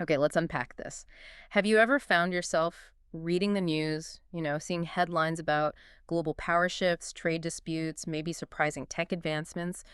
Okay, let's unpack this. Have you ever found yourself reading the news, seeing headlines about global power shifts, trade disputes, maybe surprising tech advancements,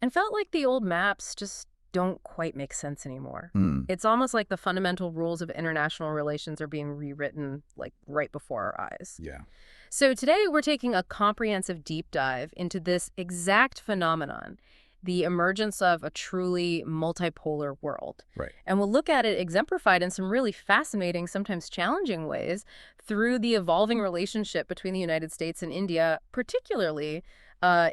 and felt like the old maps just don't quite make sense anymore? Hmm. It's almost like the fundamental rules of international relations are being rewritten, like, right before our eyes. Yeah. So today we're taking a comprehensive deep dive into this exact phenomenon, the emergence of a truly multipolar world. Right. And we'll look at it exemplified in some really fascinating, sometimes challenging ways through the evolving relationship between the United States and India, particularly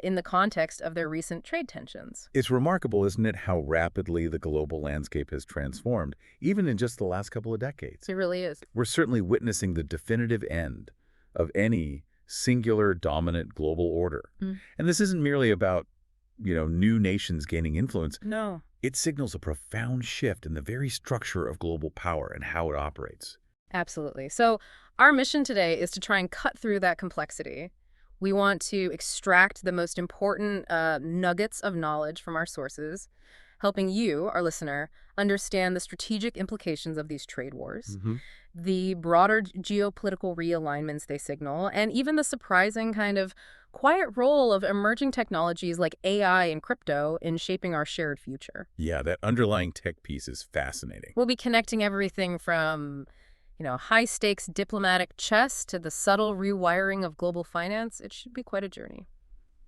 in the context of their recent trade tensions. It's remarkable, isn't it, how rapidly the global landscape has transformed, even in just the last couple of decades. It really is. We're certainly witnessing the definitive end of any singular dominant global order. Mm. And this isn't merely about, new nations gaining influence. No. It signals a profound shift in the very structure of global power and how it operates. Absolutely. So our mission today is to try and cut through that complexity. We want to extract the most important nuggets of knowledge from our sources, helping you, our listener, understand the strategic implications of these trade wars, the broader geopolitical realignments they signal, and even the surprising kind of quiet role of emerging technologies like AI and crypto in shaping our shared future. Yeah, that underlying tech piece is fascinating. We'll be connecting everything from high-stakes diplomatic chess to the subtle rewiring of global finance. It should be quite a journey.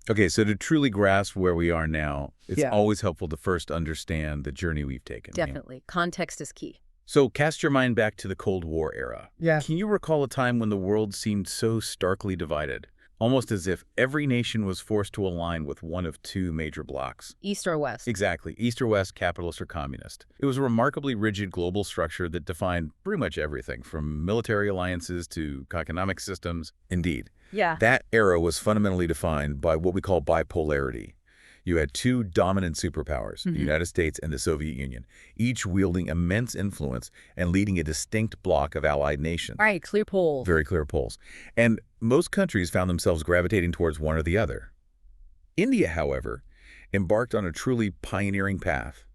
Okay, so to truly grasp where we are now, it's Yeah. always helpful to first understand the journey we've taken. Definitely. Context is key. So cast your mind back to the Cold War era. Yeah. Can you recall a time when the world seemed so starkly divided, almost as if every nation was forced to align with one of two major blocs? East or west? Exactly, East or West, capitalist or communist. It was a remarkably rigid global structure that defined pretty much everything, from military alliances to economic systems. Indeed, Yeah. that era was fundamentally defined by what we call bipolarity. You had two dominant superpowers, the United States and the Soviet Union, each wielding immense influence and leading a distinct bloc of allied nations. All right, clear poll. Very clear poles. And most countries found themselves gravitating towards one or the other. India, however, embarked on a truly pioneering path.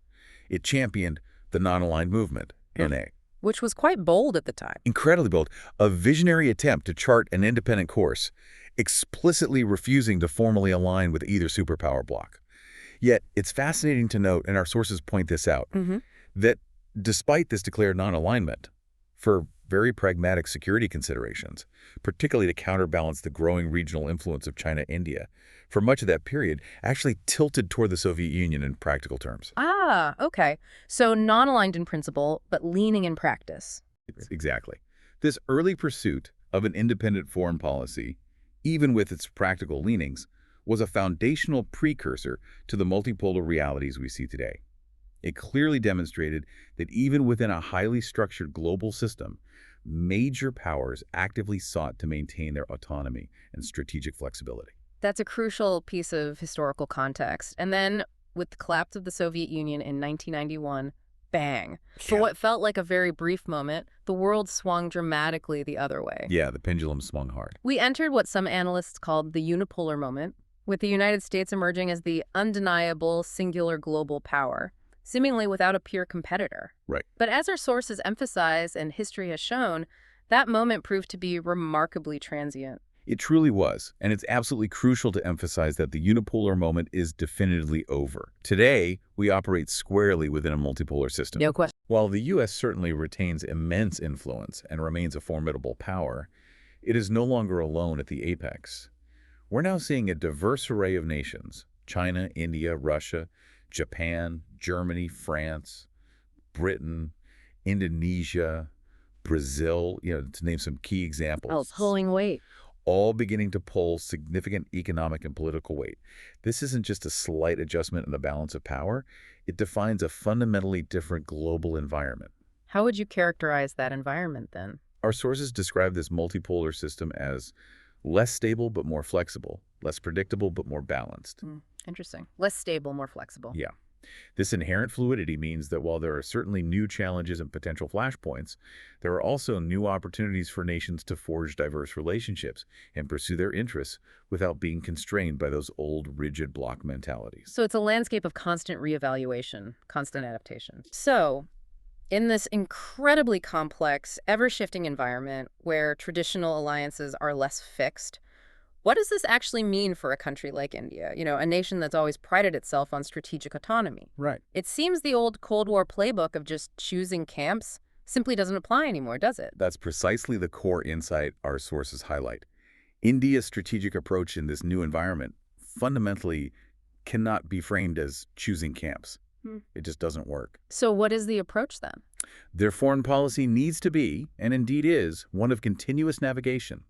It championed the non-aligned movement, NA. Which was quite bold at the time. Incredibly bold, a visionary attempt to chart an independent course, explicitly refusing to formally align with either superpower bloc. Yet, it's fascinating to note, and our sources point this out, that despite this declared non-alignment, for very pragmatic security considerations, particularly to counterbalance the growing regional influence of China-India, for much of that period, actually tilted toward the Soviet Union in practical terms. Ah, okay. So non-aligned in principle, but leaning in practice. Exactly. This early pursuit of an independent foreign policy, even with its practical leanings, was a foundational precursor to the multipolar realities we see today. It clearly demonstrated that even within a highly structured global system, major powers actively sought to maintain their autonomy and strategic flexibility. That's a crucial piece of historical context. And then, with the collapse of the Soviet Union in 1991, bang. For Yeah. what felt like a very brief moment, the world swung dramatically the other way. Yeah, the pendulum swung hard. We entered what some analysts called the unipolar moment, with the United States emerging as the undeniable singular global power, seemingly without a peer competitor. Right. But as our sources emphasize and history has shown, that moment proved to be remarkably transient. It truly was, and it's absolutely crucial to emphasize that the unipolar moment is definitively over. Today, we operate squarely within a multipolar system. No question. While the U.S. certainly retains immense influence and remains a formidable power, it is no longer alone at the apex. We're now seeing a diverse array of nations – China, India, Russia, Japan, Germany, France, Britain, Indonesia, Brazil, to name some key examples. Oh, pulling weight. All beginning to pull significant economic and political weight. This isn't just a slight adjustment in the balance of power. It defines a fundamentally different global environment. How would you characterize that environment then? Our sources describe this multipolar system as less stable but more flexible, less predictable but more balanced. Interesting. Less stable, more flexible. Yeah. This inherent fluidity means that while there are certainly new challenges and potential flashpoints, there are also new opportunities for nations to forge diverse relationships and pursue their interests without being constrained by those old, rigid block mentalities. So it's a landscape of constant reevaluation, constant adaptation. So In this incredibly complex, ever-shifting environment where traditional alliances are less fixed, what does this actually mean for a country like India, a nation that's always prided itself on strategic autonomy? Right. It seems the old Cold War playbook of just choosing camps simply doesn't apply anymore, does it? That's precisely the core insight our sources highlight. India's strategic approach in this new environment fundamentally cannot be framed as choosing camps. Hmm. It just doesn't work. So what is the approach then? Their foreign policy needs to be, and indeed is, one of continuous navigation,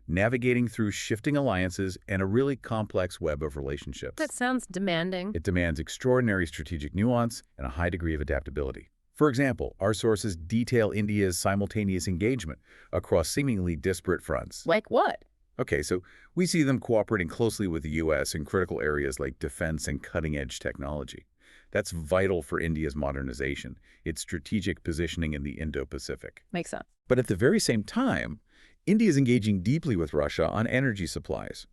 navigating through shifting alliances and a really complex web of relationships. That sounds demanding. It demands extraordinary strategic nuance and a high degree of adaptability. For example, our sources detail India's simultaneous engagement across seemingly disparate fronts. Like what? Okay, so we see them cooperating closely with the U.S. in critical areas like defense and cutting-edge technology. That's vital for India's modernization, its strategic positioning in the Indo-Pacific. Makes sense. But at the very same time, India is engaging deeply with Russia on energy supplies,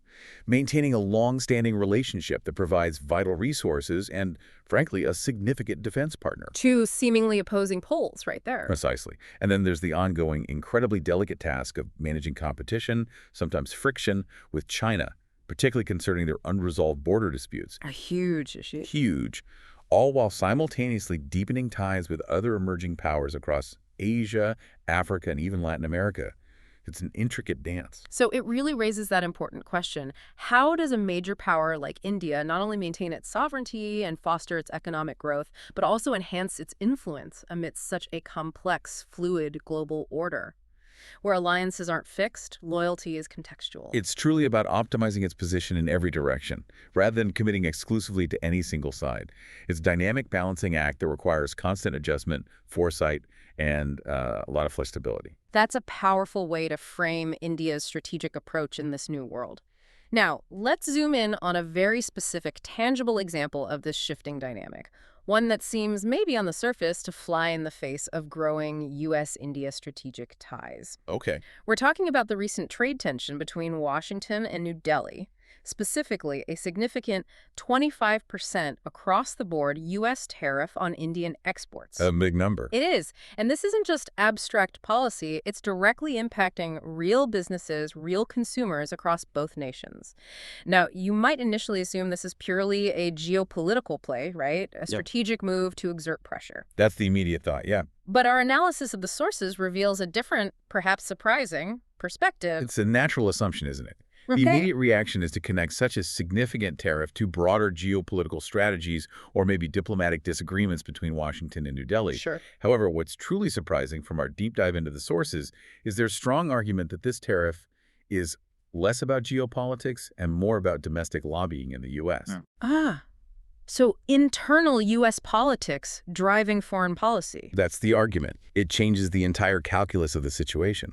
maintaining a long-standing relationship that provides vital resources and, frankly, a significant defense partner. Two seemingly opposing poles right there. Precisely. And then there's the ongoing, incredibly delicate task of managing competition, sometimes friction, with China, particularly concerning their unresolved border disputes. A huge issue. Huge, all while simultaneously deepening ties with other emerging powers across Asia, Africa, and even Latin America. It's an intricate dance. So it really raises that important question. How does a major power like India not only maintain its sovereignty and foster its economic growth, but also enhance its influence amidst such a complex, fluid global order? Where alliances aren't fixed, loyalty is contextual. It's truly about optimizing its position in every direction, rather than committing exclusively to any single side. It's a dynamic balancing act that requires constant adjustment, foresight, and a lot of flexibility. That's a powerful way to frame India's strategic approach in this new world. Now, let's zoom in on a very specific, tangible example of this shifting dynamic, one that seems maybe on the surface to fly in the face of growing U.S.-India strategic ties. Okay. We're talking about the recent trade tension between Washington and New Delhi, specifically a significant 25% across-the-board U.S. tariff on Indian exports. A big number. It is. And this isn't just abstract policy. It's directly impacting real businesses, real consumers across both nations. Now, you might initially assume this is purely a geopolitical play, right? A strategic move to exert pressure. That's the immediate thought, yeah. But our analysis of the sources reveals a different, perhaps surprising, perspective. It's a natural assumption, isn't it? Okay. The immediate reaction is to connect such a significant tariff to broader geopolitical strategies or maybe diplomatic disagreements between Washington and New Delhi. Sure. However, what's truly surprising from our deep dive into the sources is their strong argument that this tariff is less about geopolitics and more about domestic lobbying in the U.S. So internal U.S. politics driving foreign policy. That's the argument. It changes the entire calculus of the situation.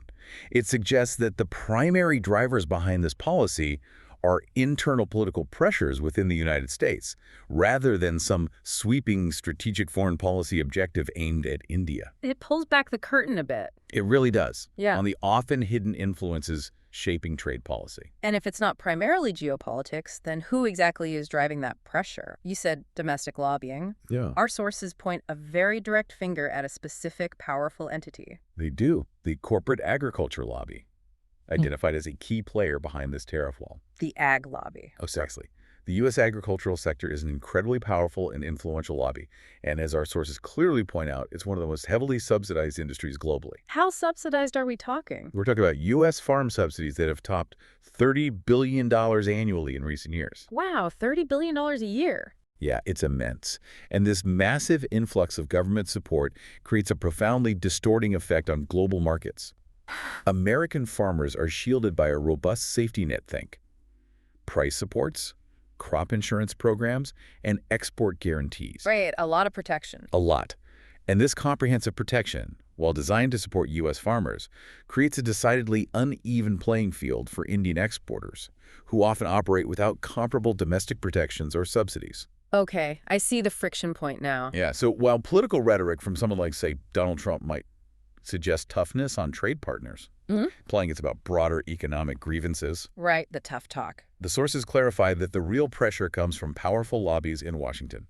It suggests that the primary drivers behind this policy are internal political pressures within the United States, rather than some sweeping strategic foreign policy objective aimed at India. It pulls back the curtain a bit. It really does. Yeah. On the often hidden influences shaping trade policy. And if it's not primarily geopolitics, then who exactly is driving that pressure? You said domestic lobbying. Yeah. Our sources point a very direct finger at a specific powerful entity. They do. The corporate agriculture lobby, identified as a key player behind this tariff wall. The ag lobby. Oh, seriously. The U.S. agricultural sector is an incredibly powerful and influential lobby, and as our sources clearly point out, it's one of the most heavily subsidized industries globally. How subsidized are we talking? We're talking about U.S. farm subsidies that have topped $30 billion annually in recent years. Wow, $30 billion a year. Yeah, it's immense. And this massive influx of government support creates a profoundly distorting effect on global markets. American farmers are shielded by a robust safety net, think price supports, crop insurance programs, and export guarantees. Right, a lot of protection. A lot. And this comprehensive protection, while designed to support U.S. farmers, creates a decidedly uneven playing field for Indian exporters, who often operate without comparable domestic protections or subsidies. Okay, I see the friction point now. Yeah, so while political rhetoric from someone like, say, Donald Trump might suggest toughness on trade partners, implying it's about broader economic grievances. Right, the tough talk. The sources clarify that the real pressure comes from powerful lobbies in Washington.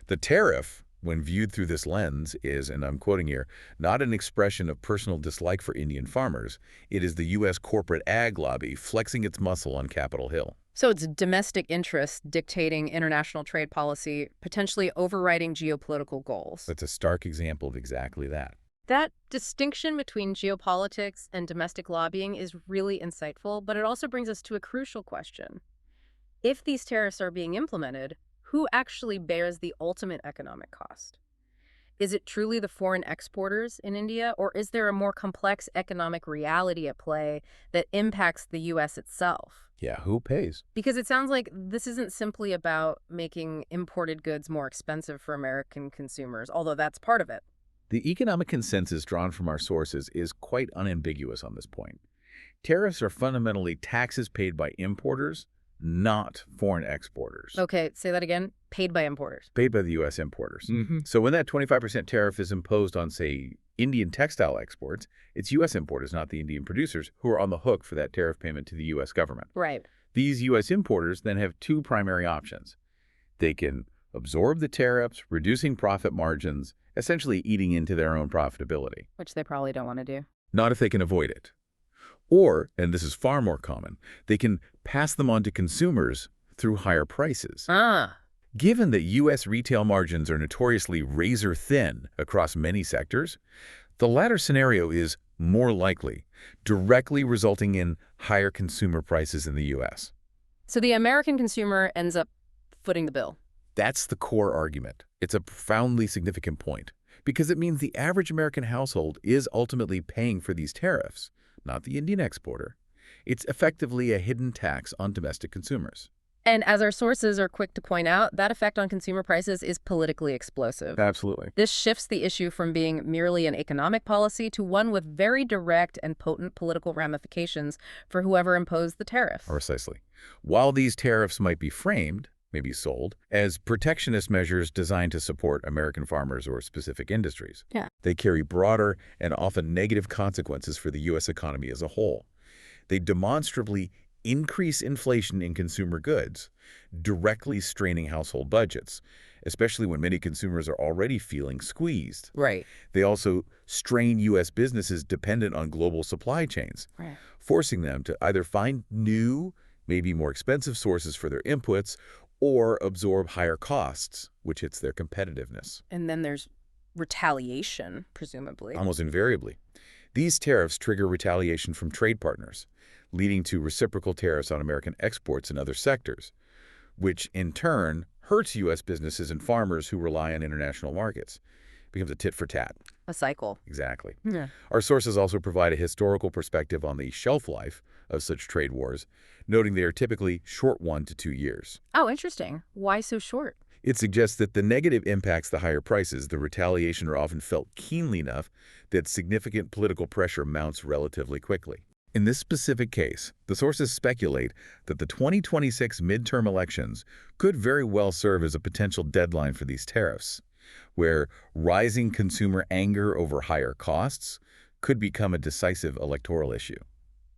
The tariff, when viewed through this lens, is, and I'm quoting here, not an expression of personal dislike for Indian farmers. It is the U.S. corporate ag lobby flexing its muscle on Capitol Hill. So it's domestic interests dictating international trade policy, potentially overriding geopolitical goals. That's a stark example of exactly that. That distinction between geopolitics and domestic lobbying is really insightful, but it also brings us to a crucial question. If these tariffs are being implemented, who actually bears the ultimate economic cost? Is it truly the foreign exporters in India, or is there a more complex economic reality at play that impacts the U.S. itself? Yeah, who pays? Because it sounds like this isn't simply about making imported goods more expensive for American consumers, although that's part of it. The economic consensus drawn from our sources is quite unambiguous on this point. Tariffs are fundamentally taxes paid by importers, not foreign exporters. Okay, say that again. Paid by importers. Paid by the U.S. importers. So when that 25% tariff is imposed on, say, Indian textile exports, it's U.S. importers, not the Indian producers, who are on the hook for that tariff payment to the U.S. government. Right. These U.S. importers then have two primary options. They can absorb the tariffs, reducing profit margins, essentially eating into their own profitability. Which they probably don't want to do. Not if they can avoid it. Or, and this is far more common, they can pass them on to consumers through higher prices. Given that U.S. retail margins are notoriously razor-thin across many sectors, the latter scenario is more likely, directly resulting in higher consumer prices in the U.S. So the American consumer ends up footing the bill. That's the core argument. It's a profoundly significant point, because it means the average American household is ultimately paying for these tariffs, not the Indian exporter. It's effectively a hidden tax on domestic consumers. And as our sources are quick to point out, that effect on consumer prices is politically explosive. Absolutely. This shifts the issue from being merely an economic policy to one with very direct and potent political ramifications for whoever imposed the tariff. Precisely. While these tariffs might be framed, maybe sold, as protectionist measures designed to support American farmers or specific industries, they carry broader and often negative consequences for the U.S. economy as a whole. They demonstrably increase inflation in consumer goods, directly straining household budgets, especially when many consumers are already feeling squeezed. Right. They also strain U.S. businesses dependent on global supply chains, forcing them to either find new, maybe more expensive sources for their inputs or absorb higher costs, which hits their competitiveness. And then there's retaliation, presumably. Almost invariably. These tariffs trigger retaliation from trade partners, leading to reciprocal tariffs on American exports in other sectors, which in turn hurts U.S. businesses and farmers who rely on international markets. It becomes a tit for tat. A cycle. Exactly. Yeah. Our sources also provide a historical perspective on the shelf life of such trade wars, noting they are typically short 1 to 2 years. Oh, interesting. Why so short? It suggests that the negative impacts the higher prices, the retaliation, are often felt keenly enough that significant political pressure mounts relatively quickly. In this specific case, the sources speculate that the 2026 midterm elections could very well serve as a potential deadline for these tariffs, where rising consumer anger over higher costs could become a decisive electoral issue.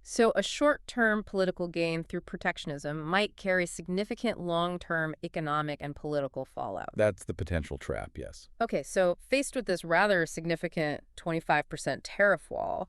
So a short-term political gain through protectionism might carry significant long-term economic and political fallout. That's the potential trap, yes. Okay, so faced with this rather significant 25% tariff wall,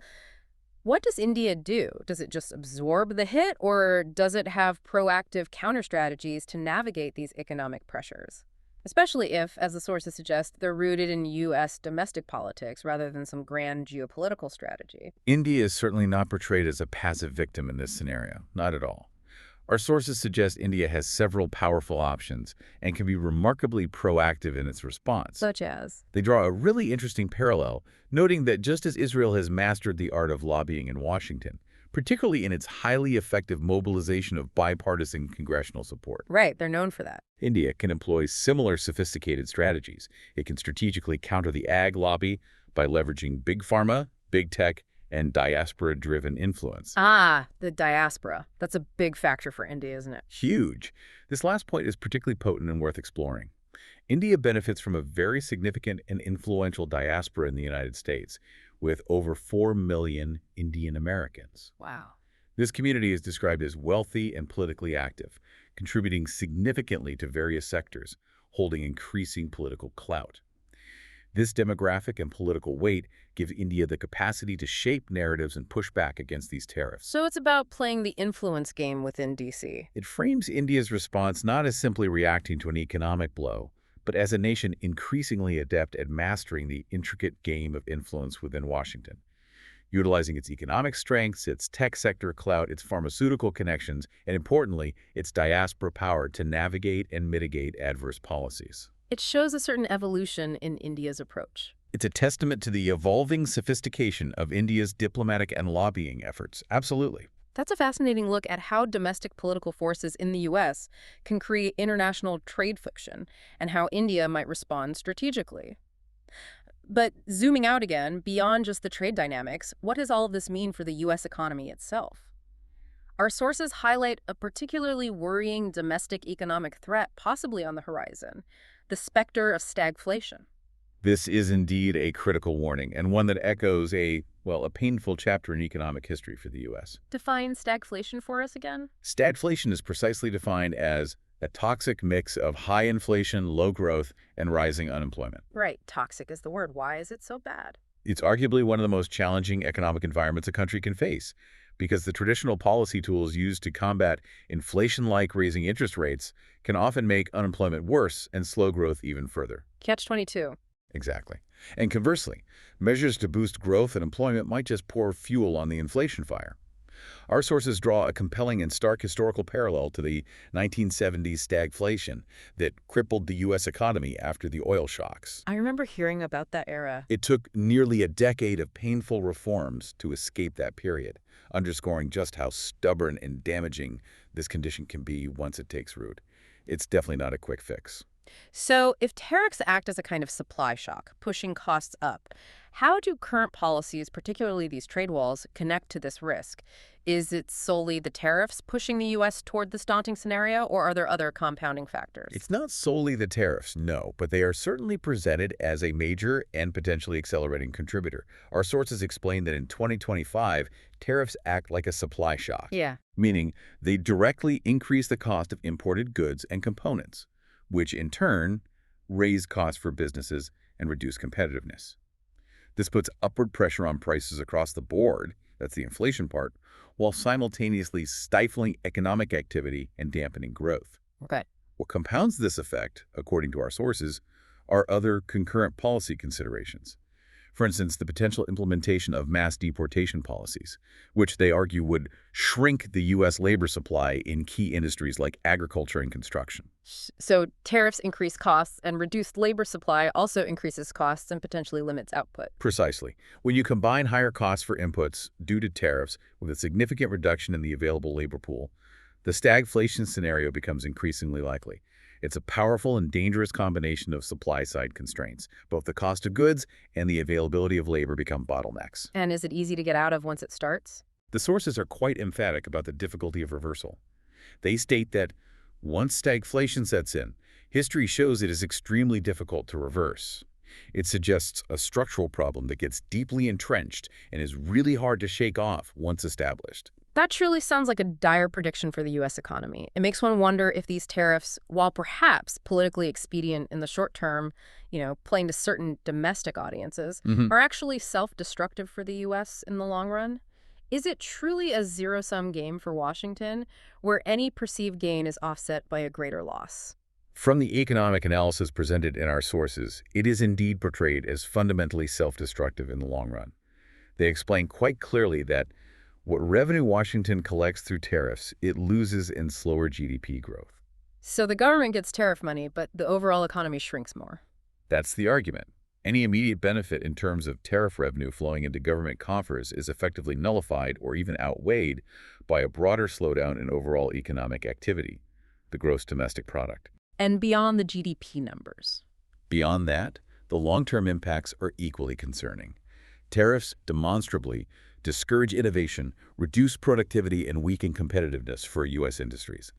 what does India do? Does it just absorb the hit, or does it have proactive counter-strategies to navigate these economic pressures? Especially if, as the sources suggest, they're rooted in U.S. domestic politics rather than some grand geopolitical strategy. India is certainly not portrayed as a passive victim in this scenario, not at all. Our sources suggest India has several powerful options and can be remarkably proactive in its response. Such as? They draw a really interesting parallel, noting that just as Israel has mastered the art of lobbying in Washington, particularly in its highly effective mobilization of bipartisan congressional support. Right, they're known for that. India can employ similar sophisticated strategies. It can strategically counter the ag lobby by leveraging big pharma, big tech, and diaspora-driven influence. Ah, the diaspora. That's a big factor for India, isn't it? Huge. This last point is particularly potent and worth exploring. India benefits from a very significant and influential diaspora in the United States, with over 4 million Indian Americans. Wow. This community is described as wealthy and politically active, contributing significantly to various sectors, holding increasing political clout. This demographic and political weight give India the capacity to shape narratives and push back against these tariffs. So it's about playing the influence game within D.C. It frames India's response not as simply reacting to an economic blow, but as a nation increasingly adept at mastering the intricate game of influence within Washington, utilizing its economic strengths, its tech sector clout, its pharmaceutical connections, and importantly, its diaspora power to navigate and mitigate adverse policies. It shows a certain evolution in India's approach. It's a testament to the evolving sophistication of India's diplomatic and lobbying efforts. Absolutely. That's a fascinating look at how domestic political forces in the U.S. can create international trade friction and how India might respond strategically. But zooming out again, beyond just the trade dynamics, what does all of this mean for the U.S. economy itself? Our sources highlight a particularly worrying domestic economic threat possibly on the horizon, the specter of stagflation. This is indeed a critical warning, and one that echoes a painful chapter in economic history for the U.S. Define stagflation for us again? Stagflation is precisely defined as a toxic mix of high inflation, low growth, and rising unemployment. Right, toxic is the word. Why is it so bad? It's arguably one of the most challenging economic environments a country can face, because the traditional policy tools used to combat inflation-like raising interest rates can often make unemployment worse and slow growth even further. Catch-22. Exactly. And conversely, measures to boost growth and employment might just pour fuel on the inflation fire. Our sources draw a compelling and stark historical parallel to the 1970s stagflation that crippled the U.S. economy after the oil shocks. I remember hearing about that era. It took nearly a decade of painful reforms to escape that period, underscoring just how stubborn and damaging this condition can be once it takes root. It's definitely not a quick fix. So if tariffs act as a kind of supply shock, pushing costs up, how do current policies, particularly these trade walls, connect to this risk? Is it solely the tariffs pushing the U.S. toward this daunting scenario, or are there other compounding factors? It's not solely the tariffs, no, but they are certainly presented as a major and potentially accelerating contributor. Our sources explain that in 2025, tariffs act like a supply shock, meaning they directly increase the cost of imported goods and components, which in turn raise costs for businesses and reduce competitiveness. This puts upward pressure on prices across the board, that's the inflation part, while simultaneously stifling economic activity and dampening growth. Okay. What compounds this effect, according to our sources, are other concurrent policy considerations. For instance, the potential implementation of mass deportation policies, which they argue would shrink the U.S. labor supply in key industries like agriculture and construction. So tariffs increase costs, and reduced labor supply also increases costs and potentially limits output. Precisely. When you combine higher costs for inputs due to tariffs with a significant reduction in the available labor pool, the stagflation scenario becomes increasingly likely. It's a powerful and dangerous combination of supply-side constraints. Both the cost of goods and the availability of labor become bottlenecks. And is it easy to get out of once it starts? The sources are quite emphatic about the difficulty of reversal. They state that once stagflation sets in, history shows it is extremely difficult to reverse. It suggests a structural problem that gets deeply entrenched and is really hard to shake off once established. That truly sounds like a dire prediction for the U.S. economy. It makes one wonder if these tariffs, while perhaps politically expedient in the short term, playing to certain domestic audiences, are actually self-destructive for the U.S. in the long run. Is it truly a zero-sum game for Washington, where any perceived gain is offset by a greater loss? From the economic analysis presented in our sources, it is indeed portrayed as fundamentally self-destructive in the long run. They explain quite clearly that what revenue Washington collects through tariffs, it loses in slower GDP growth. So the government gets tariff money, but the overall economy shrinks more. That's the argument. Any immediate benefit in terms of tariff revenue flowing into government coffers is effectively nullified or even outweighed by a broader slowdown in overall economic activity, the gross domestic product. And beyond the GDP numbers. Beyond that, the long-term impacts are equally concerning. Tariffs demonstrably discourage innovation, reduce productivity, and weaken competitiveness for U.S. industries.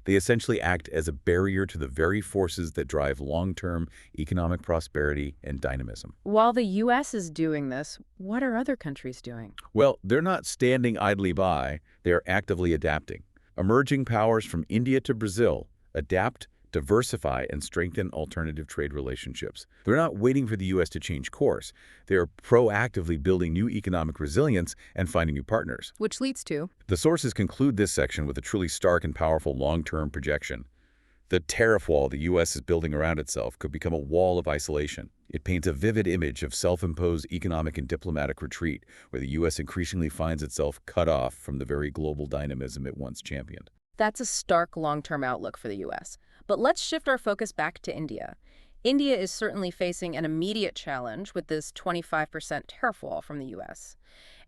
They essentially act as a barrier to the very forces that drive long-term economic prosperity and dynamism. While the U.S. is doing this, what are other countries doing? Well, they're not standing idly by, they're actively adapting. Emerging powers from India to Brazil adapt diversify, and strengthen alternative trade relationships. They're not waiting for the U.S. to change course. They are proactively building new economic resilience and finding new partners. Which leads to? The sources conclude this section with a truly stark and powerful long-term projection. The tariff wall the U.S. is building around itself could become a wall of isolation. It paints a vivid image of self-imposed economic and diplomatic retreat, where the U.S. increasingly finds itself cut off from the very global dynamism it once championed. That's a stark long-term outlook for the U.S. But let's shift our focus back to India. India is certainly facing an immediate challenge with this 25% tariff wall from the U.S.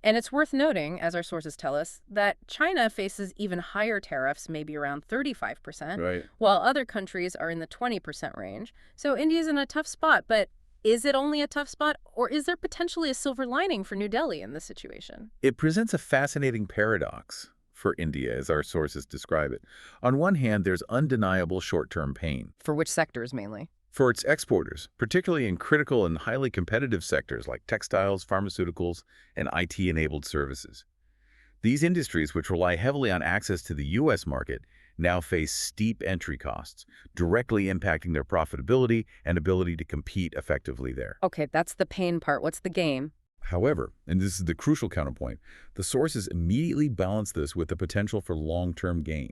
And it's worth noting, as our sources tell us, that China faces even higher tariffs, maybe around 35%, Right. while other countries are in the 20% range. So India's in a tough spot, but is it only a tough spot, or is there potentially a silver lining for New Delhi in this situation? It presents a fascinating paradox for India, as our sources describe it. On one hand, there's undeniable short-term pain For which sectors, mainly? for its exporters, particularly in critical and highly competitive sectors like textiles, pharmaceuticals, and IT-enabled services. These industries, which rely heavily on access to the U.S. market, now face steep entry costs, directly impacting their profitability and ability to compete effectively there. Okay, that's the pain part. What's the gain? However, and this is the crucial counterpoint, the sources immediately balance this with the potential for long-term gain.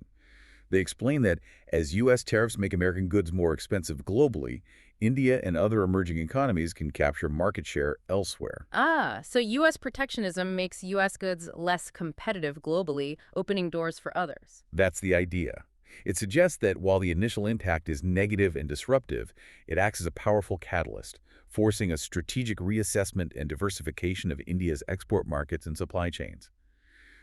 They explain that as U.S. tariffs make American goods more expensive globally, India and other emerging economies can capture market share elsewhere. Ah, so U.S. protectionism makes U.S. goods less competitive globally, opening doors for others. That's the idea. It suggests that while the initial impact is negative and disruptive, it acts as a powerful catalyst, forcing a strategic reassessment and diversification of India's export markets and supply chains.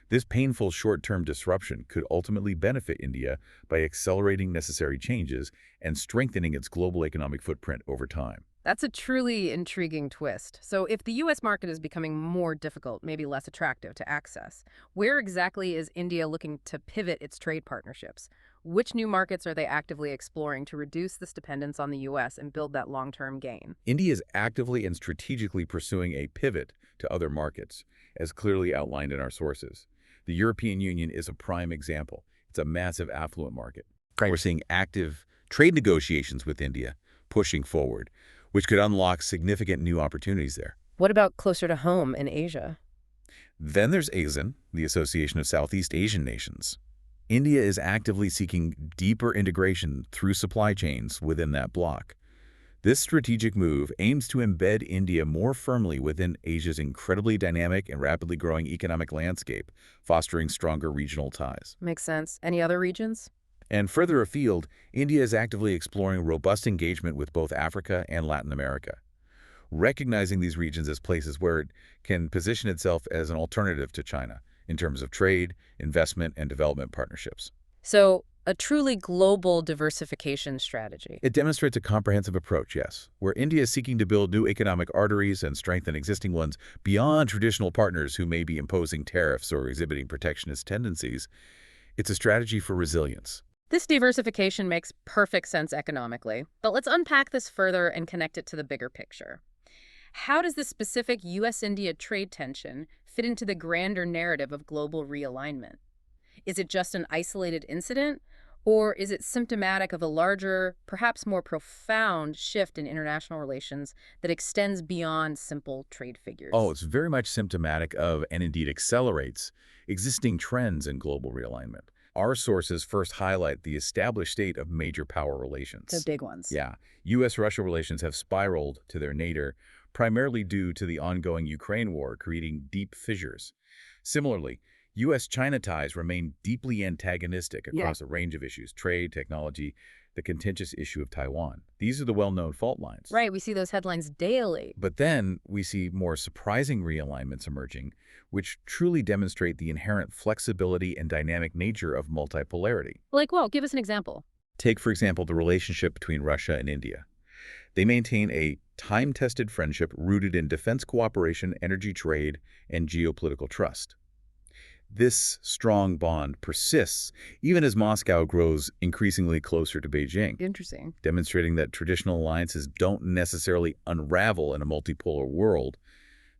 This painful short-term disruption could ultimately benefit India by accelerating necessary changes and strengthening its global economic footprint over time. That's a truly intriguing twist. So if the U.S. market is becoming more difficult, maybe less attractive to access, where exactly is India looking to pivot its trade partnerships? Which new markets are they actively exploring to reduce this dependence on the U.S. and build that long-term gain? India is actively and strategically pursuing a pivot to other markets, as clearly outlined in our sources. The European Union is a prime example. It's a massive affluent market. Great. We're seeing active trade negotiations with India pushing forward, which could unlock significant new opportunities there. What about closer to home in Asia? Then there's ASEAN, the Association of Southeast Asian Nations. India is actively seeking deeper integration through supply chains within that bloc. This strategic move aims to embed India more firmly within Asia's incredibly dynamic and rapidly growing economic landscape, fostering stronger regional ties. Makes sense. Any other regions? And further afield, India is actively exploring robust engagement with both Africa and Latin America, recognizing these regions as places where it can position itself as an alternative to China in terms of trade, investment, and development partnerships. So, a truly global diversification strategy. It demonstrates a comprehensive approach, yes, where India is seeking to build new economic arteries and strengthen existing ones beyond traditional partners who may be imposing tariffs or exhibiting protectionist tendencies. It's a strategy for resilience. This diversification makes perfect sense economically, but let's unpack this further and connect it to the bigger picture. How does this specific U.S.-India trade tension fit into the grander narrative of global realignment? Is it just an isolated incident, or is it symptomatic of a larger, perhaps more profound shift in international relations that extends beyond simple trade figures? Oh, it's very much symptomatic of, and indeed accelerates, existing trends in global realignment. Our sources first highlight the established state of major power relations. The big ones. Yeah, U.S.-Russia relations have spiraled to their nadir, primarily due to the ongoing Ukraine war, creating deep fissures. Similarly, U.S.-China ties remain deeply antagonistic across a range of issues: trade, technology, the contentious issue of Taiwan. These are the well-known fault lines. Right, we see those headlines daily. But then we see more surprising realignments emerging, which truly demonstrate the inherent flexibility and dynamic nature of multipolarity. Like, well, give us an example. Take, for example, the relationship between Russia and India. They maintain a time-tested friendship rooted in defense cooperation, energy trade, and geopolitical trust. This strong bond persists even as Moscow grows increasingly closer to Beijing, Interesting. demonstrating that traditional alliances don't necessarily unravel in a multipolar world.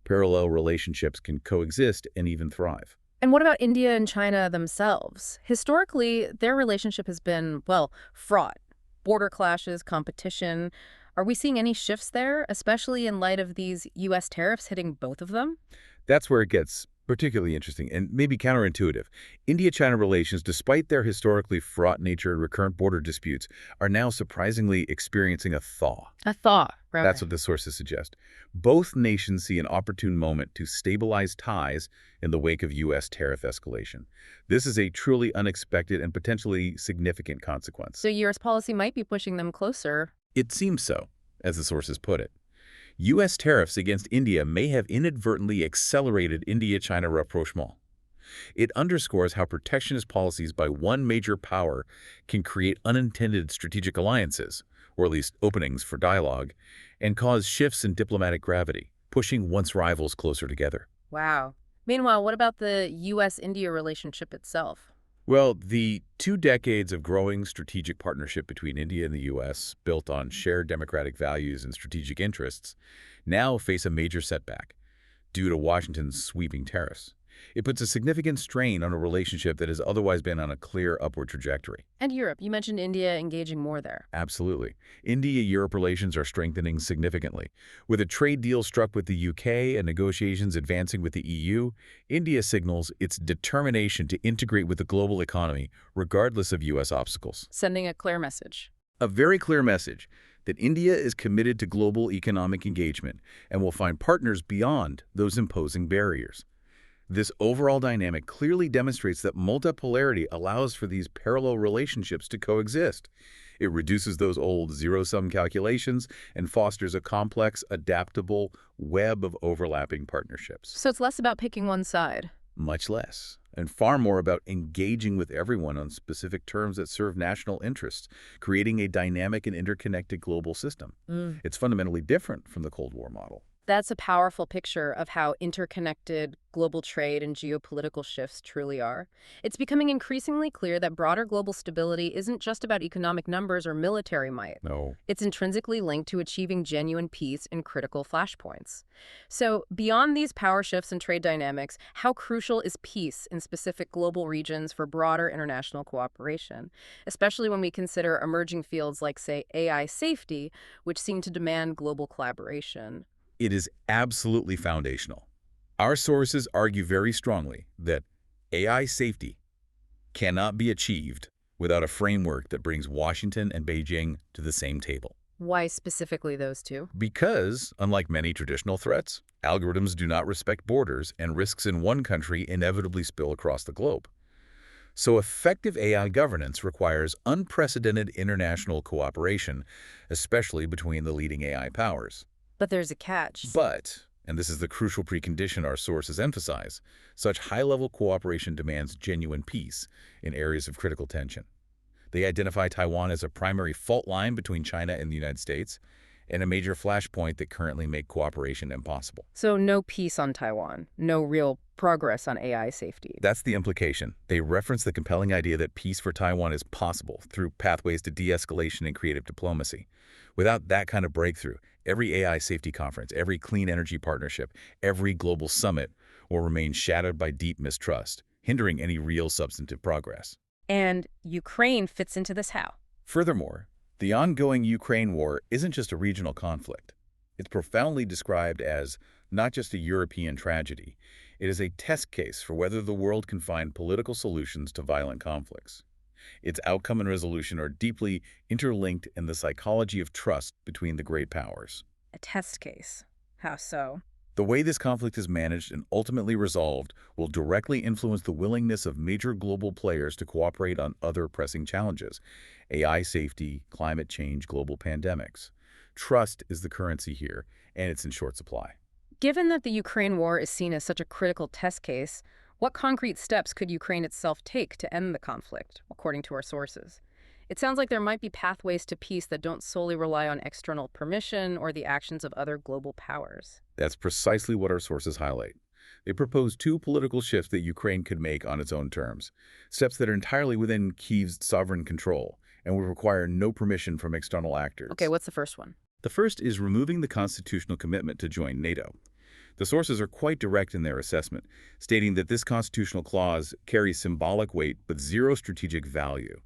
Parallel relationships can coexist and even thrive. And what about India and China themselves? Historically, their relationship has been, well, fraught. border clashes, competition. Are we seeing any shifts there, especially in light of these U.S. tariffs hitting both of them? That's where it gets particularly interesting and maybe counterintuitive. India-China relations, despite their historically fraught nature and recurrent border disputes, are now surprisingly experiencing a thaw. A thaw. That's Okay. what the sources suggest. Both nations see an opportune moment to stabilize ties in the wake of U.S. tariff escalation. This is a truly unexpected and potentially significant consequence. So U.S. policy might be pushing them closer. It seems so, as the sources put it. U.S. tariffs against India may have inadvertently accelerated India-China rapprochement. It underscores how protectionist policies by one major power can create unintended strategic alliances, or at least openings for dialogue, and cause shifts in diplomatic gravity, pushing once rivals closer together. Wow. Meanwhile, what about the U.S. India relationship itself? Well, the 2 decades of growing strategic partnership between India and the U.S., built on shared democratic values and strategic interests, now face a major setback due to Washington's sweeping tariffs. It puts a significant strain on a relationship that has otherwise been on a clear upward trajectory. And Europe. You mentioned India engaging more there. Absolutely. India-Europe relations are strengthening significantly. With a trade deal struck with the UK and negotiations advancing with the EU, India signals its determination to integrate with the global economy, regardless of U.S. obstacles. Sending a clear message. A very clear message that India is committed to global economic engagement and will find partners beyond those imposing barriers. This overall dynamic clearly demonstrates that multipolarity allows for these parallel relationships to coexist. It reduces those old zero-sum calculations and fosters a complex, adaptable web of overlapping partnerships. So it's less about picking one side. Much less, and far more about engaging with everyone on specific terms that serve national interests, creating a dynamic and interconnected global system. It's fundamentally different from the Cold War model. That's a powerful picture of how interconnected global trade and geopolitical shifts truly are. It's becoming increasingly clear that broader global stability isn't just about economic numbers or military might. No. It's intrinsically linked to achieving genuine peace in critical flashpoints. So, beyond these power shifts and trade dynamics, how crucial is peace in specific global regions for broader international cooperation, especially when we consider emerging fields like, say, AI safety, which seem to demand global collaboration? It is absolutely foundational. Our sources argue very strongly that AI safety cannot be achieved without a framework that brings Washington and Beijing to the same table. Why specifically those two? Because, unlike many traditional threats, algorithms do not respect borders and risks in one country inevitably spill across the globe. So effective AI governance requires unprecedented international cooperation, especially between the leading AI powers. But there's a catch. But, and this is the crucial precondition our sources emphasize, such high-level cooperation demands genuine peace in areas of critical tension. They identify Taiwan as a primary fault line between China and the United States, and a major flashpoint that currently make cooperation impossible. So no peace on Taiwan, no real progress on AI safety. That's the implication. They reference the compelling idea that peace for Taiwan is possible through pathways to de-escalation and creative diplomacy. Without that kind of breakthrough, every AI safety conference, every clean energy partnership, every global summit will remain shadowed by deep mistrust, hindering any real substantive progress. And Ukraine fits into this how? Furthermore, the ongoing Ukraine war isn't just a regional conflict. It's profoundly described as not just a European tragedy. It is a test case for whether the world can find political solutions to violent conflicts. Its outcome and resolution are deeply interlinked in the psychology of trust between the great powers. A test case. How so? The way this conflict is managed and ultimately resolved will directly influence the willingness of major global players to cooperate on other pressing challenges: AI safety, climate change, global pandemics. Trust is the currency here, and it's in short supply. Given that the Ukraine war is seen as such a critical test case, what concrete steps could Ukraine itself take to end the conflict, according to our sources? It sounds like there might be pathways to peace that don't solely rely on external permission or the actions of other global powers. That's precisely what our sources highlight. They propose 2 political shifts that Ukraine could make on its own terms, steps that are entirely within Kyiv's sovereign control and would require no permission from external actors. Okay, what's the first one? The first is removing the constitutional commitment to join NATO. The sources are quite direct in their assessment, stating that this constitutional clause carries symbolic weight but zero strategic value.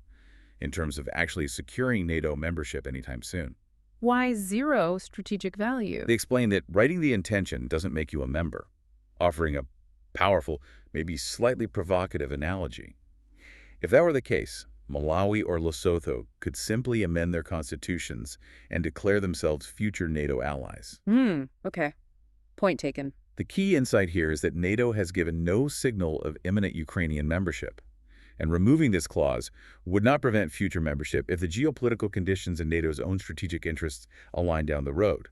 in terms of actually securing NATO membership anytime soon. Why zero strategic value? They explain that writing the intention doesn't make you a member, offering a powerful, maybe slightly provocative analogy. If that were the case, Malawi or Lesotho could simply amend their constitutions and declare themselves future NATO allies. Okay. Point taken. The key insight here is that NATO has given no signal of imminent Ukrainian membership, and removing this clause would not prevent future membership if the geopolitical conditions and NATO's own strategic interests align down the road.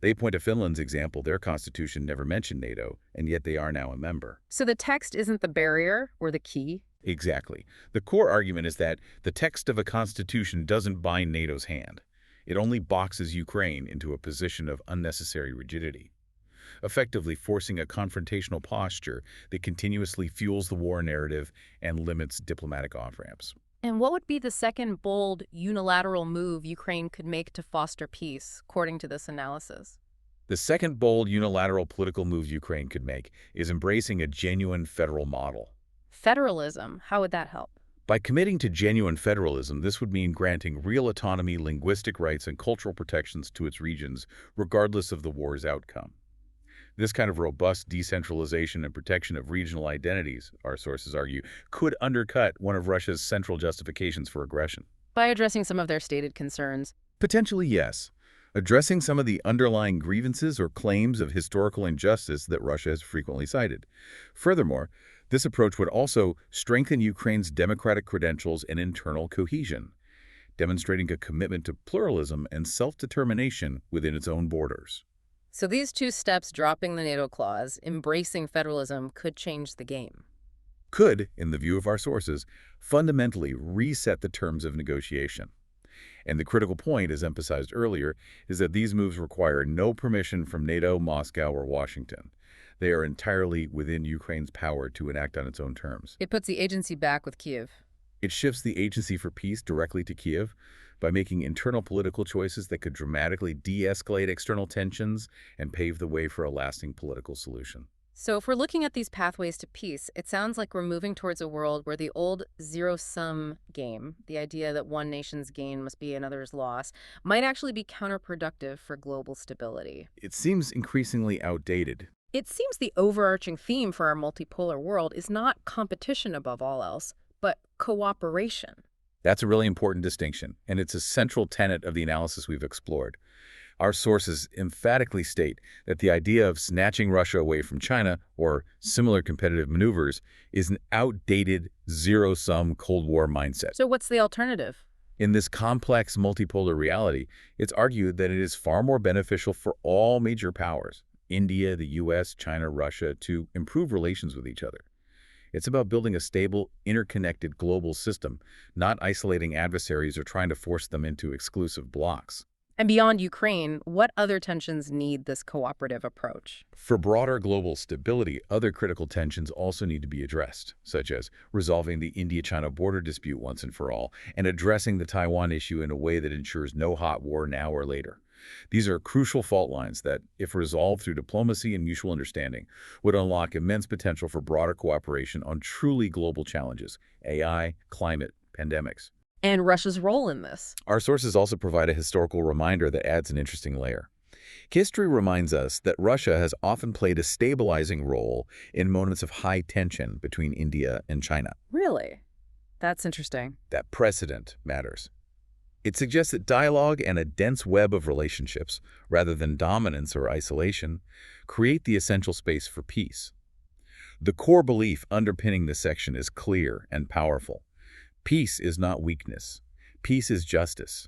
They point to Finland's example. Their constitution never mentioned NATO, and yet they are now a member. So the text isn't the barrier or the key? Exactly. The core argument is that the text of a constitution doesn't bind NATO's hand. It only boxes Ukraine into a position of unnecessary rigidity, effectively forcing a confrontational posture that continuously fuels the war narrative and limits diplomatic off-ramps. And what would be the second bold, unilateral move Ukraine could make to foster peace, according to this analysis? The second bold unilateral political move Ukraine could make is embracing a genuine federal model. Federalism, how would that help? By committing to genuine federalism, this would mean granting real autonomy, linguistic rights, and cultural protections to its regions, regardless of the war's outcome. This kind of robust decentralization and protection of regional identities, our sources argue, could undercut one of Russia's central justifications for aggression. By addressing some of their stated concerns. Potentially, yes. Addressing some of the underlying grievances or claims of historical injustice that Russia has frequently cited. Furthermore, this approach would also strengthen Ukraine's democratic credentials and internal cohesion, demonstrating a commitment to pluralism and self-determination within its own borders. So these two steps, dropping the NATO clause, embracing federalism, could change the game. Could, in the view of our sources, fundamentally reset the terms of negotiation. And the critical point, as emphasized earlier, is that these moves require no permission from NATO, Moscow, or Washington. They are entirely within Ukraine's power to enact on its own terms. It puts the agency back with Kyiv. It shifts the agency for peace directly to Kyiv by making internal political choices that could dramatically de-escalate external tensions and pave the way for a lasting political solution. So if we're looking at these pathways to peace, it sounds like we're moving towards a world where the old zero-sum game, the idea that one nation's gain must be another's loss, might actually be counterproductive for global stability. It seems increasingly outdated. It seems the overarching theme for our multipolar world is not competition above all else, but cooperation. That's a really important distinction, and it's a central tenet of the analysis we've explored. Our sources emphatically state that the idea of snatching Russia away from China or similar competitive maneuvers is an outdated, zero-sum Cold War mindset. So what's the alternative? In this complex multipolar reality, it's argued that it is far more beneficial for all major powers, India, the U.S., China, Russia, to improve relations with each other. It's about building a stable, interconnected global system, not isolating adversaries or trying to force them into exclusive blocs. And beyond Ukraine, what other tensions need this cooperative approach? For broader global stability, other critical tensions also need to be addressed, such as resolving the India-China border dispute once and for all, and addressing the Taiwan issue in a way that ensures no hot war now or later. These are crucial fault lines that, if resolved through diplomacy and mutual understanding, would unlock immense potential for broader cooperation on truly global challenges: AI, climate, pandemics. And Russia's role in this? Our sources also provide a historical reminder that adds an interesting layer. History reminds us that Russia has often played a stabilizing role in moments of high tension between India and China. Really? That's interesting. That precedent matters. It suggests that dialogue and a dense web of relationships, rather than dominance or isolation, create the essential space for peace. The core belief underpinning this section is clear and powerful. Peace is not weakness. Peace is justice.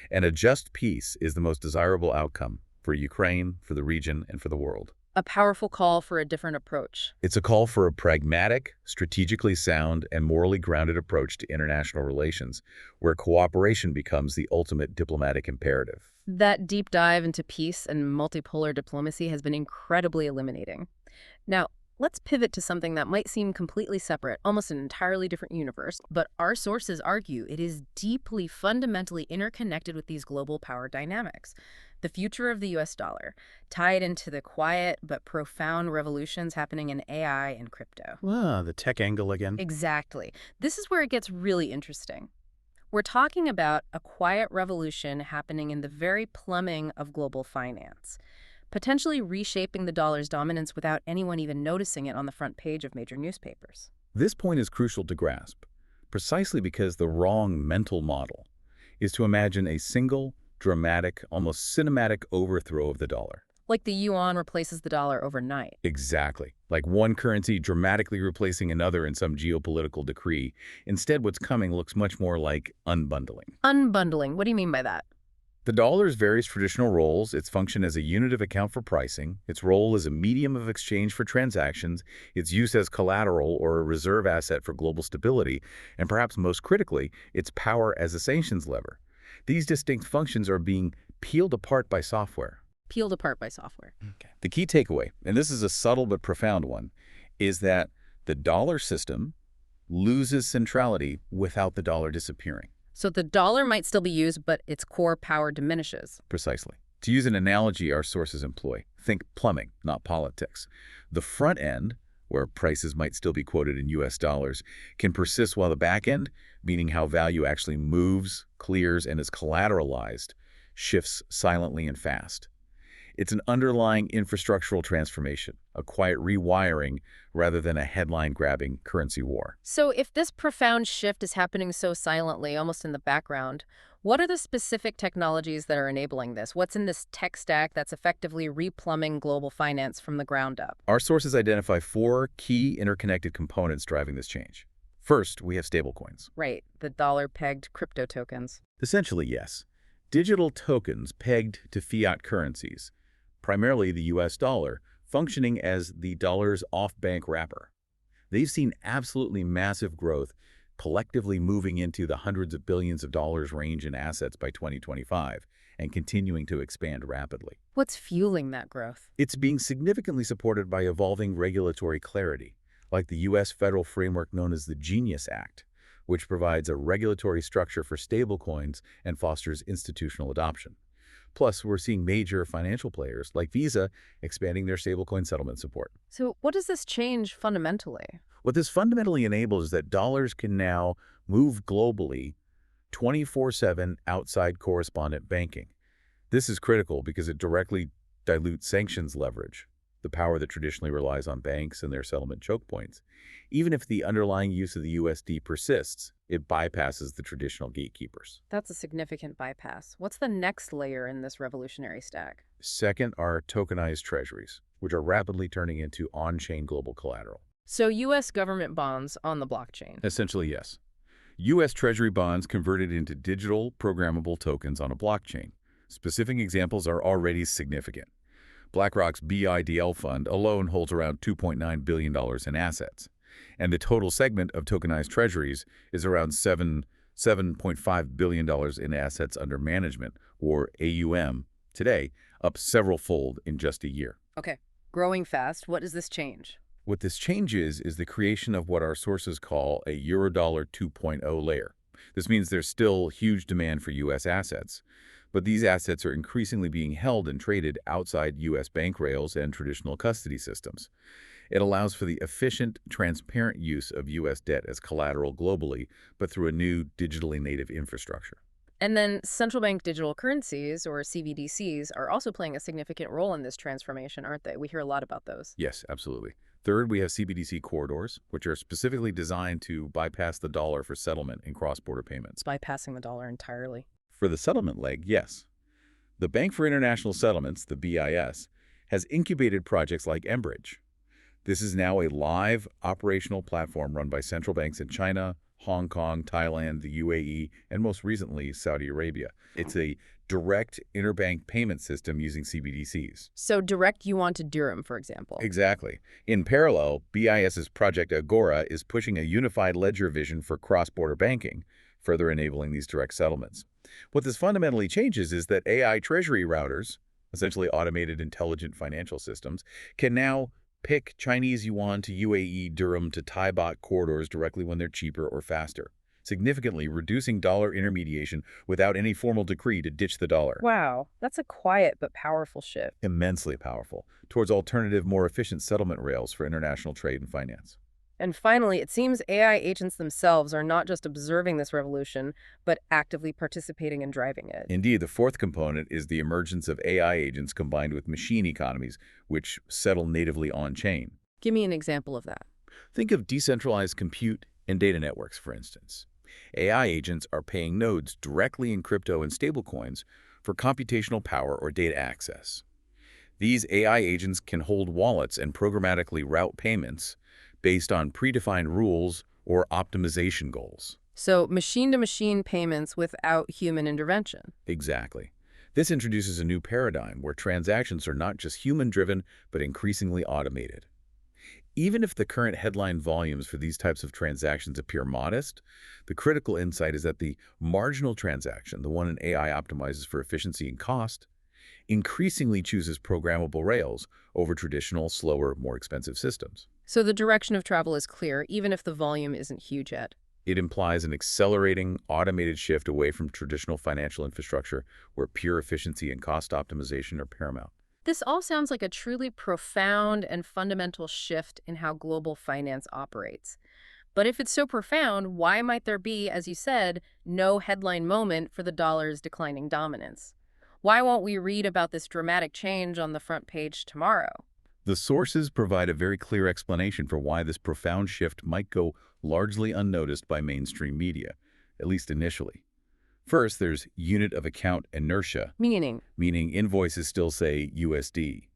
And a just peace is the most desirable outcome for Ukraine, for the region, and for the world. A powerful call for a different approach. It's a call for a pragmatic, strategically sound, and morally grounded approach to international relations, where cooperation becomes the ultimate diplomatic imperative. That deep dive into peace and multipolar diplomacy has been incredibly illuminating. Now, let's pivot to something that might seem completely separate, almost an entirely different universe, but our sources argue it is deeply, fundamentally interconnected with these global power dynamics. The future of the U.S. dollar, tied into the quiet but profound revolutions happening in AI and crypto. Ah, the tech angle again. Exactly. This is where it gets really interesting. We're talking about a quiet revolution happening in the very plumbing of global finance, potentially reshaping the dollar's dominance without anyone even noticing it on the front page of major newspapers. This point is crucial to grasp, precisely because the wrong mental model is to imagine a single, dramatic, almost cinematic overthrow of the dollar. Like the yuan replaces the dollar overnight. Exactly. Like one currency dramatically replacing another in some geopolitical decree. Instead, what's coming looks much more like unbundling. Unbundling, what do you mean by that? The dollar's various traditional roles, its function as a unit of account for pricing, its role as a medium of exchange for transactions, its use as collateral or a reserve asset for global stability, and perhaps most critically, its power as a sanctions lever. These distinct functions are being peeled apart by software. Peeled apart by software. Okay. The key takeaway, and this is a subtle but profound one, is that the dollar system loses centrality without the dollar disappearing. So the dollar might still be used, but its core power diminishes. Precisely. To use an analogy our sources employ, think plumbing, not politics. The front end, where prices might still be quoted in U.S. dollars, can persist while the back end, meaning how value actually moves, clears, and is collateralized, shifts silently and fast. It's an underlying infrastructural transformation, a quiet rewiring rather than a headline-grabbing currency war. So if this profound shift is happening so silently, almost in the background, what are the specific technologies that are enabling this? What's in this tech stack that's effectively replumbing global finance from the ground up? Our sources identify 4 key interconnected components driving this change. First, we have stablecoins. Right, the dollar-pegged crypto tokens. Essentially, yes. Digital tokens pegged to fiat currencies, primarily the U.S. dollar, functioning as the dollar's off-bank wrapper. They've seen absolutely massive growth, collectively moving into the hundreds of billions of dollars range in assets by 2025 and continuing to expand rapidly. What's fueling that growth? It's being significantly supported by evolving regulatory clarity, like the U.S. federal framework known as the Genius Act, which provides a regulatory structure for stablecoins and fosters institutional adoption. Plus, we're seeing major financial players like Visa expanding their stablecoin settlement support. So what does this change fundamentally? What this fundamentally enables is that dollars can now move globally 24/7 outside correspondent banking. This is critical because it directly dilutes sanctions leverage, the power that traditionally relies on banks and their settlement choke points. Even if the underlying use of the USD persists, it bypasses the traditional gatekeepers. That's a significant bypass. What's the next layer in this revolutionary stack? Second are tokenized treasuries, which are rapidly turning into on-chain global collateral. So U.S. government bonds on the blockchain. Essentially, yes. U.S. Treasury bonds converted into digital programmable tokens on a blockchain. Specific examples are already significant. BlackRock's BIDL fund alone holds around $2.9 billion in assets, and the total segment of tokenized treasuries is around $7.5 billion in assets under management, or AUM, today, up several-fold in just a year. Okay, growing fast. What does this change? What this changes is the creation of what our sources call a Eurodollar 2.0 layer. This means there's still huge demand for U.S. assets, but these assets are increasingly being held and traded outside U.S. bank rails and traditional custody systems. It allows for the efficient, transparent use of U.S. debt as collateral globally, but through a new digitally native infrastructure. And then central bank digital currencies, or CBDCs, are also playing a significant role in this transformation, aren't they? We hear a lot about those. Yes, absolutely. Third, we have CBDC corridors, which are specifically designed to bypass the dollar for settlement in cross-border payments. Bypassing the dollar entirely. For the settlement leg, yes. The Bank for International Settlements, the BIS, has incubated projects like Enbridge. This is now a live operational platform run by central banks in China, Hong Kong, Thailand, the UAE, and most recently, Saudi Arabia. It's a direct interbank payment system using CBDCs. So direct yuan to dirham, for example. Exactly. In parallel, BIS's Project Agora is pushing a unified ledger vision for cross-border banking, further enabling these direct settlements. What this fundamentally changes is that AI treasury routers, essentially automated intelligent financial systems, can now pick Chinese yuan to UAE dirham to Thai baht corridors directly when they're cheaper or faster, significantly reducing dollar intermediation without any formal decree to ditch the dollar. Wow, that's a quiet but powerful shift. Immensely powerful, towards alternative, more efficient settlement rails for international trade and finance. And finally, it seems AI agents themselves are not just observing this revolution, but actively participating in driving it. Indeed, the fourth component is the emergence of AI agents combined with machine economies, which settle natively on-chain. Give me an example of that. Think of decentralized compute and data networks, for instance. AI agents are paying nodes directly in crypto and stablecoins for computational power or data access. These AI agents can hold wallets and programmatically route payments based on predefined rules or optimization goals. So machine-to-machine payments without human intervention. Exactly. This introduces a new paradigm where transactions are not just human-driven, but increasingly automated. Even if the current headline volumes for these types of transactions appear modest, the critical insight is that the marginal transaction, the one an AI optimizes for efficiency and cost, increasingly chooses programmable rails over traditional, slower, more expensive systems. So the direction of travel is clear, even if the volume isn't huge yet. It implies an accelerating, automated shift away from traditional financial infrastructure where pure efficiency and cost optimization are paramount. This all sounds like a truly profound and fundamental shift in how global finance operates. But if it's so profound, why might there be, as you said, no headline moment for the dollar's declining dominance? Why won't we read about this dramatic change on the front page tomorrow? The sources provide a very clear explanation for why this profound shift might go largely unnoticed by mainstream media, at least initially. First, there's unit of account inertia, Meaning, meaning invoices still say USD.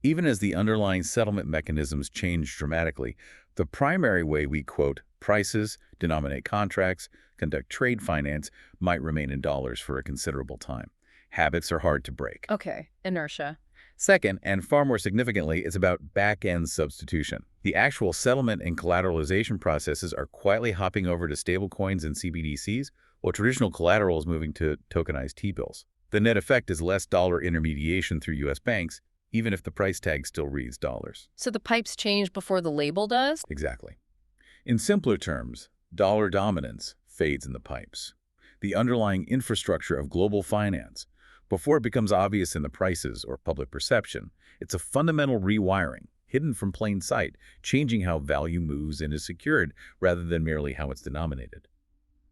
Even as the underlying settlement mechanisms change dramatically, the primary way we quote prices, denominate contracts, conduct trade finance might remain in dollars for a considerable time. Habits are hard to break. okay, inertia. Second, and far more significantly, it's about back-end substitution. The actual settlement and collateralization processes are quietly hopping over to stablecoins and CBDCs, while traditional collateral is moving to tokenized T-bills. The net effect is less dollar intermediation through U.S. banks, even if the price tag still reads dollars. So the pipes change before the label does? Exactly. In simpler terms, dollar dominance fades in the pipes. The underlying infrastructure of global finance, before it becomes obvious in the prices or public perception, it's a fundamental rewiring, hidden from plain sight, changing how value moves and is secured rather than merely how it's denominated.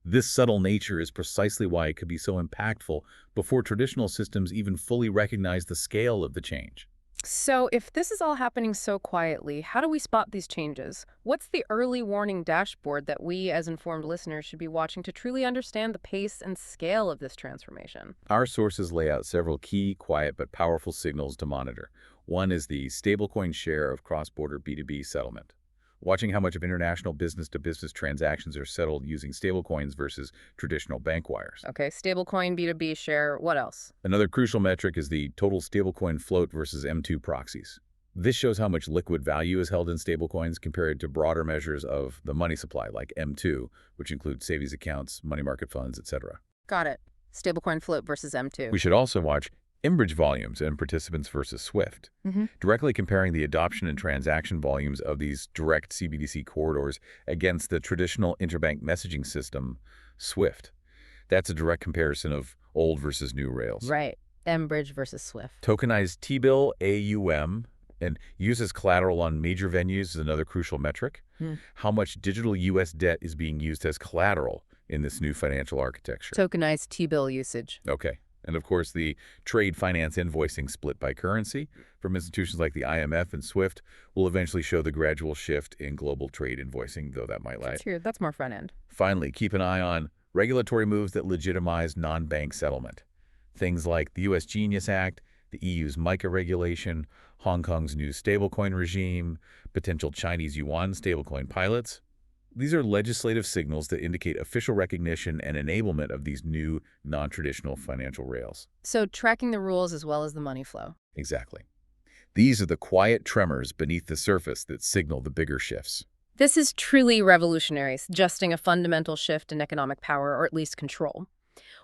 This subtle nature is precisely why it could be so impactful before traditional systems even fully recognize the scale of the change. So if this is all happening so quietly, how do we spot these changes? What's the early warning dashboard that we as informed listeners should be watching to truly understand the pace and scale of this transformation? Our sources lay out several key, quiet, but powerful signals to monitor. One is the stablecoin share of cross-border B2B settlement. Watching how much of international business-to-business transactions are settled using stablecoins versus traditional bank wires. Okay, stablecoin, B2B share, what else? Another crucial metric is the total stablecoin float versus M2 proxies. This shows how much liquid value is held in stablecoins compared to broader measures of the money supply, like M2, which include savings accounts, money market funds, etc. Got it. Stablecoin float versus M2. We should also watch Enbridge volumes and participants versus SWIFT, directly comparing the adoption and transaction volumes of these direct CBDC corridors against the traditional interbank messaging system, SWIFT. That's a direct comparison of old versus new rails. Right. Enbridge versus SWIFT. Tokenized T-bill, AUM, and use as collateral on major venues is another crucial metric. How much digital U.S. debt is being used as collateral in this new financial architecture. Tokenized T-bill usage. Okay. And of course, the trade finance invoicing split by currency from institutions like the IMF and SWIFT will eventually show the gradual shift in global trade invoicing, though that might lag. That's more front end. Finally, keep an eye on regulatory moves that legitimize non-bank settlement. Things like the U.S. Genius Act, the EU's MiCA regulation, Hong Kong's new stablecoin regime, potential Chinese yuan stablecoin pilots. These are legislative signals that indicate official recognition and enablement of these new, non-traditional financial rails. So tracking the rules as well as the money flow. Exactly. These are the quiet tremors beneath the surface that signal the bigger shifts. This is truly revolutionary, suggesting a fundamental shift in economic power, or at least control.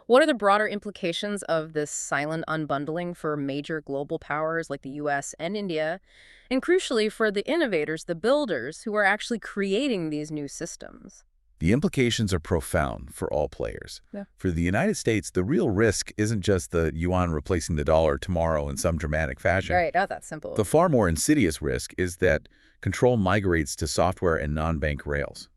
What are the broader implications of this silent unbundling for major global powers like the U.S. and India, and crucially for the innovators, the builders, who are actually creating these new systems? The implications are profound for all players. Yeah. For the United States, the real risk isn't just the yuan replacing the dollar tomorrow in some dramatic fashion. Right, not that simple. The far more insidious risk is that control migrates to software and non-bank rails.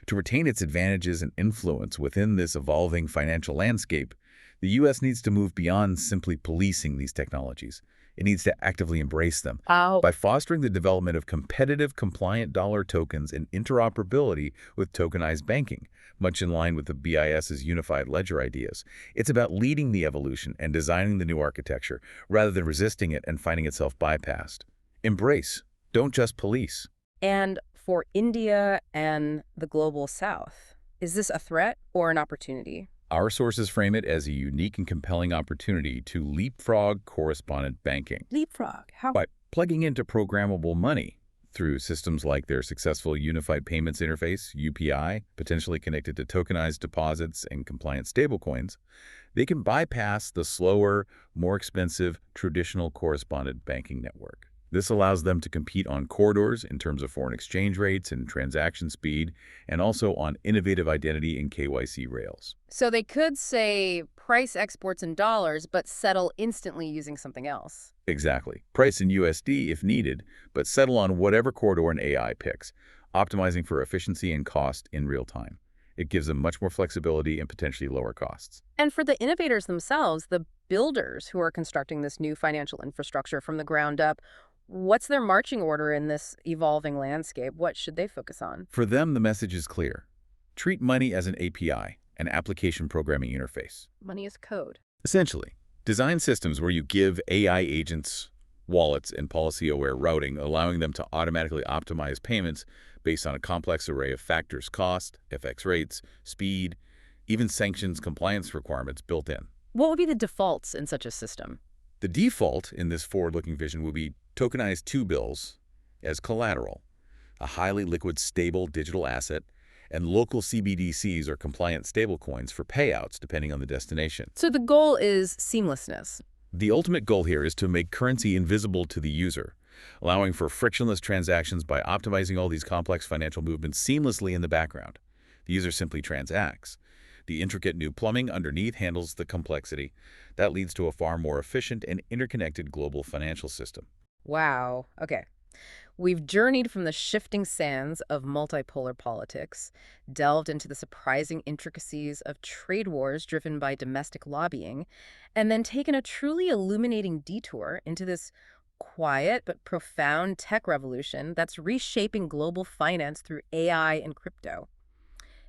To retain its advantages and influence within this evolving financial landscape, the U.S. needs to move beyond simply policing these technologies. It needs to actively embrace them Oh. by fostering the development of competitive, compliant dollar tokens and interoperability with tokenized banking, much in line with the BIS's unified ledger ideas. It's about leading the evolution and designing the new architecture, rather than resisting it and finding itself bypassed. Embrace, don't just police. And for India and the global south, is this a threat or an opportunity? Our sources frame it as a unique and compelling opportunity to leapfrog correspondent banking Leapfrog. How? by plugging into programmable money through systems like their successful Unified Payments Interface, UPI, potentially connected to tokenized deposits and compliant stablecoins. They can bypass the slower, more expensive traditional correspondent banking network. This allows them to compete on corridors in terms of foreign exchange rates and transaction speed, and also on innovative identity and KYC rails. So they could say price exports in dollars, but settle instantly using something else. Exactly. Price in USD if needed, but settle on whatever corridor an AI picks, optimizing for efficiency and cost in real time. It gives them much more flexibility and potentially lower costs. And for the innovators themselves, the builders who are constructing this new financial infrastructure from the ground up, what's their marching order in this evolving landscape? What should they focus on? For them, the message is clear. Treat money as an API, an application programming interface. Money is code. Essentially, design systems where you give AI agents wallets and policy-aware routing, allowing them to automatically optimize payments based on a complex array of factors: cost, FX rates, speed, even sanctions compliance requirements built in. What would be the defaults in such a system? The default in this forward-looking vision will be tokenized T-bills as collateral, a highly liquid, stable digital asset, and local CBDCs or compliant stablecoins for payouts depending on the destination. So the goal is seamlessness. The ultimate goal here is to make currency invisible to the user, allowing for frictionless transactions by optimizing all these complex financial movements seamlessly in the background. The user simply transacts. The intricate new plumbing underneath handles the complexity. That leads to a far more efficient and interconnected global financial system. Wow. Okay. We've journeyed from the shifting sands of multipolar politics, delved into the surprising intricacies of trade wars driven by domestic lobbying, and then taken a truly illuminating detour into this quiet but profound tech revolution that's reshaping global finance through AI and crypto.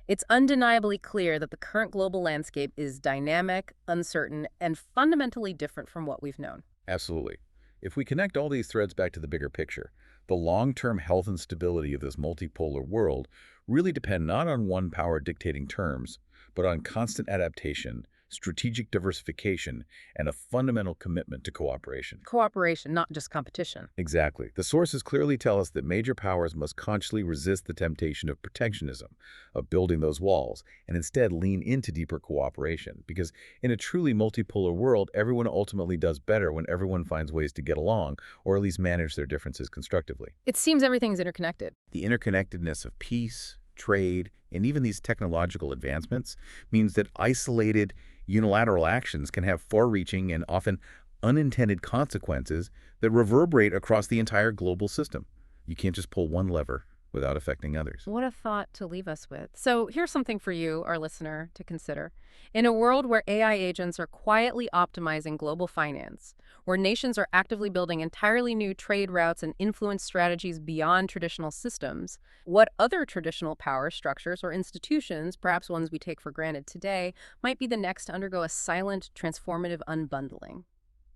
It's undeniably clear that the current global landscape is dynamic, uncertain, and fundamentally different from what we've known. Absolutely. If we connect all these threads back to the bigger picture, the long-term health and stability of this multipolar world really depend not on one power dictating terms, but on constant adaptation, strategic diversification, and a fundamental commitment to cooperation. Cooperation, not just competition. Exactly. The sources clearly tell us that major powers must consciously resist the temptation of protectionism, of building those walls, and instead lean into deeper cooperation. Because in a truly multipolar world, everyone ultimately does better when everyone finds ways to get along, or at least manage their differences constructively. It seems everything's interconnected. The interconnectedness of peace, trade, and even these technological advancements means that isolated, unilateral actions can have far-reaching and often unintended consequences that reverberate across the entire global system. You can't just pull one lever without affecting others. What a thought to leave us with. So here's something for you, our listener, to consider. In a world where AI agents are quietly optimizing global finance, where nations are actively building entirely new trade routes and influence strategies beyond traditional systems, what other traditional power structures or institutions, perhaps ones we take for granted today, might be the next to undergo a silent, transformative unbundling?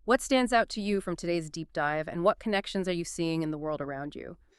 What stands out to you from today's deep dive, and what connections are you seeing in the world around you?